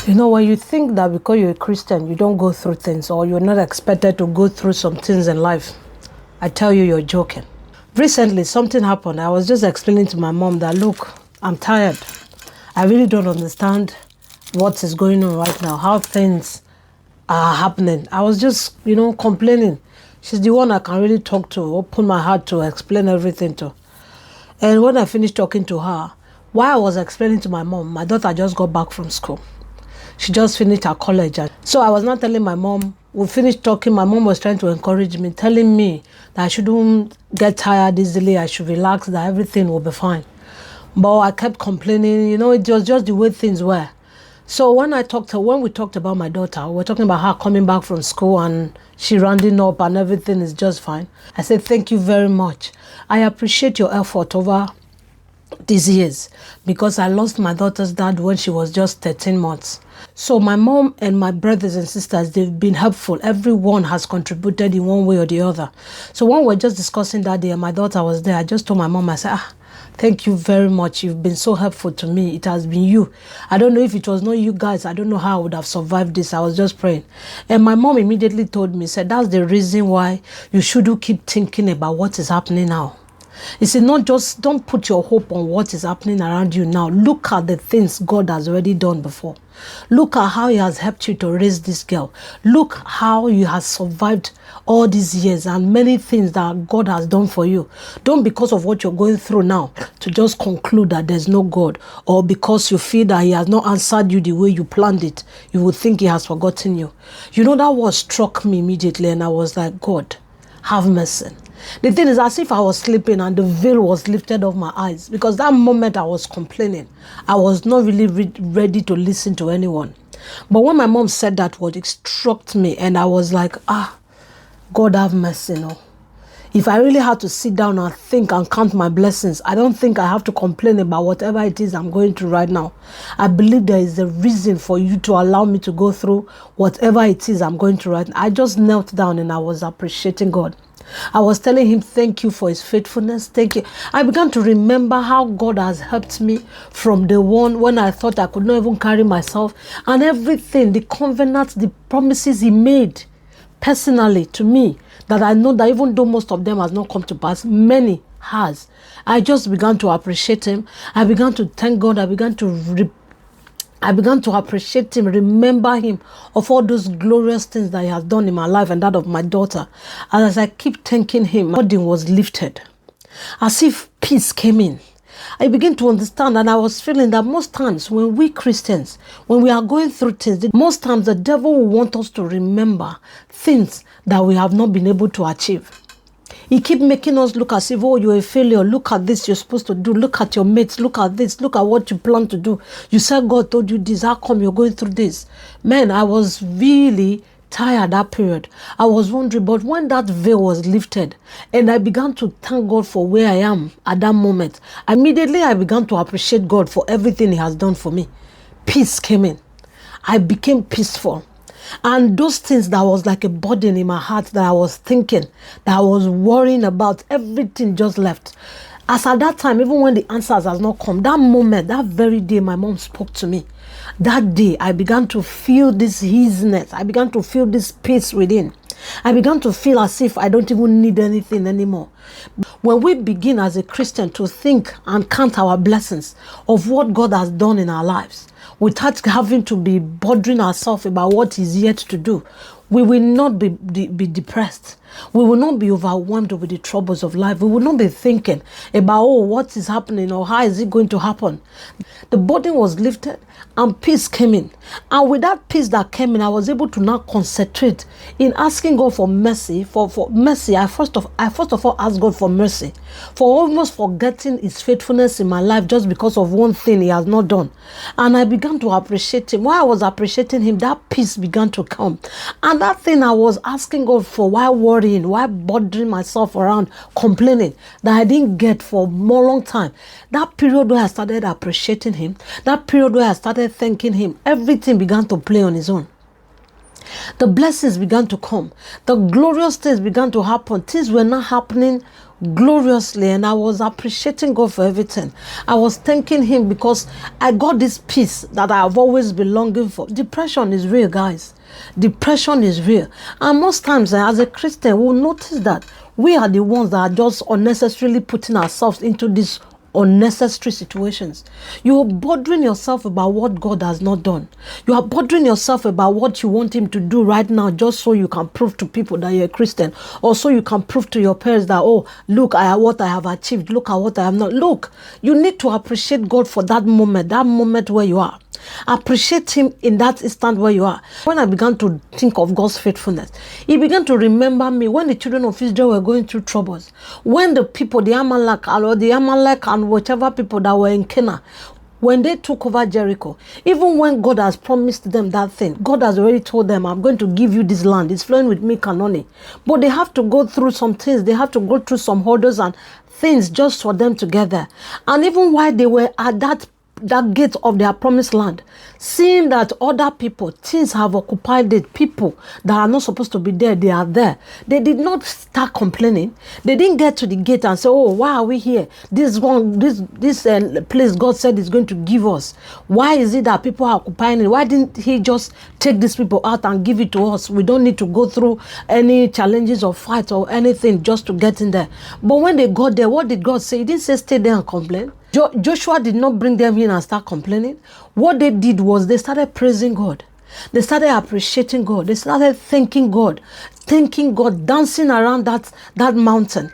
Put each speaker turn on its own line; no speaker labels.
You know, when you think that because you're a Christian, you don't go through things or you're not expected to go through some things in life, I tell you, you're joking. Recently, something happened. I was just explaining to my mom that, look, I'm tired. I really don't understand what is going on right now, how things are happening. I was just, complaining. She's the one I can really talk to, open my heart to, explain everything to. And when I finished talking to her, while I was explaining to my mom, my daughter just got back from school. She just finished her college. So I was not telling my mom. We finished talking. My mom was trying to encourage me, telling me that I shouldn't get tired easily. I should relax, that everything will be fine. But I kept complaining. It was just the way things were. So when we talked about my daughter, we were talking about her coming back from school and she rounding up and everything is just fine. I said, thank you very much. I appreciate your effort over these years because I lost my daughter's dad when she was just 13 months. So my mom and my brothers and sisters, they've been helpful. Everyone has contributed in one way or the other. So when we were just discussing that day and my daughter was there, I just told my mom, I said, thank you very much. You've been so helpful to me. It has been you. I don't know if it was not you guys. I don't know how I would have survived this. I was just praying. And my mom immediately told me, said, that's the reason why you shouldn't keep thinking about what is happening now. He said, don't put your hope on what is happening around you now. Look at the things God has already done before. Look at how he has helped you to raise this girl. Look how you have survived all these years and many things that God has done for you. Don't, because of what you're going through now, to just conclude that there's no God, or because you feel that he has not answered you the way you planned it, you would think he has forgotten you. That word struck me immediately and I was like, God, have mercy. The thing is, as if I was sleeping and the veil was lifted off my eyes, because that moment I was complaining, I was not really ready to listen to anyone. But when my mom said that word, it struck me and I was like, God have mercy. If I really had to sit down and think and count my blessings, I don't think I have to complain about whatever it is I'm going through right now. I believe there is a reason for you to allow me to go through whatever it is I'm going through right now. I just knelt down and I was appreciating God. I was telling him, thank you for his faithfulness. Thank you. I began to remember how God has helped me from the one when I thought I could not even carry myself, and everything, the covenants, the promises he made personally to me, that I know that even though most of them has not come to pass, many has. I just began to appreciate him. I began to thank God. I began to appreciate him, remember him of all those glorious things that he has done in my life and that of my daughter. And as I keep thanking him, my burden was lifted. As if peace came in. I began to understand, and I was feeling that most times when we Christians, when we are going through things, most times the devil will want us to remember things that we have not been able to achieve. He keep making us look as if, you're a failure. Look at this you're supposed to do. Look at your mates. Look at this. Look at what you plan to do. You said God told you this. How come you're going through this? Man, I was really tired that period. I was wondering, but when that veil was lifted and I began to thank God for where I am at that moment, immediately I began to appreciate God for everything he has done for me. Peace came in. I became peaceful. And those things that was like a burden in my heart that I was thinking, that I was worrying about, everything just left. As at that time, even when the answers has not come, that moment, that very day, my mom spoke to me. That day, I began to feel this easiness. I began to feel this peace within. I began to feel as if I don't even need anything anymore. When we begin as a Christian to think and count our blessings of what God has done in our lives, without having to be bothering ourselves about what he's yet to do, we will not be depressed. We will not be overwhelmed with the troubles of life. We will not be thinking about, what is happening or how is it going to happen. The burden was lifted and peace came in. And with that peace that came in, I was able to now concentrate in asking God for mercy. For mercy, I first of all asked God for mercy, for almost forgetting his faithfulness in my life just because of one thing he has not done. And I began to appreciate him. While I was appreciating him, that peace began to come. And that thing I was asking God for, while worrying, while bothering myself around, complaining, that I didn't get for a long time, that period where I started appreciating him, that period where I started thanking him, everything began to play on its own. The blessings began to come. The glorious things began to happen. Things were not happening gloriously, and I was appreciating God for everything. I was thanking him because I got this peace that I've always been longing for. Depression is real, guys. Depression is real. And most times as a Christian, we'll notice that we are the ones that are just unnecessarily putting ourselves into these unnecessary situations. You are bothering yourself about what God has not done. You are bothering yourself about what you want him to do right now, just so you can prove to people that you're a Christian, or so you can prove to your parents that, oh, look at what I have achieved, look at what I have not. Look, you need to appreciate God for that moment where you are. Appreciate him in that instant where you are. When I began to think of God's faithfulness, he began to remember me when the children of Israel were going through troubles. When the people, the Amalek and whatever people that were in Canaan, when they took over Jericho, even when God has promised them that thing, God has already told them, I'm going to give you this land. It's flowing with milk and honey. But they have to go through some things. They have to go through some hurdles and things just for them to get there. And even while they were at that gate of their promised land, seeing that other people, things have occupied it, people that are not supposed to be there, they are there. They did not start complaining. They didn't get to the gate and say, oh, why are we here? This place God said is going to give us. Why is it that people are occupying it? Why didn't he just take these people out and give it to us? We don't need to go through any challenges or fight or anything just to get in there. But when they got there, what did God say? He didn't say stay there and complain. Joshua did not bring them in and start complaining. What they did was they started praising God. They started appreciating God. They started thanking God, dancing around that mountain.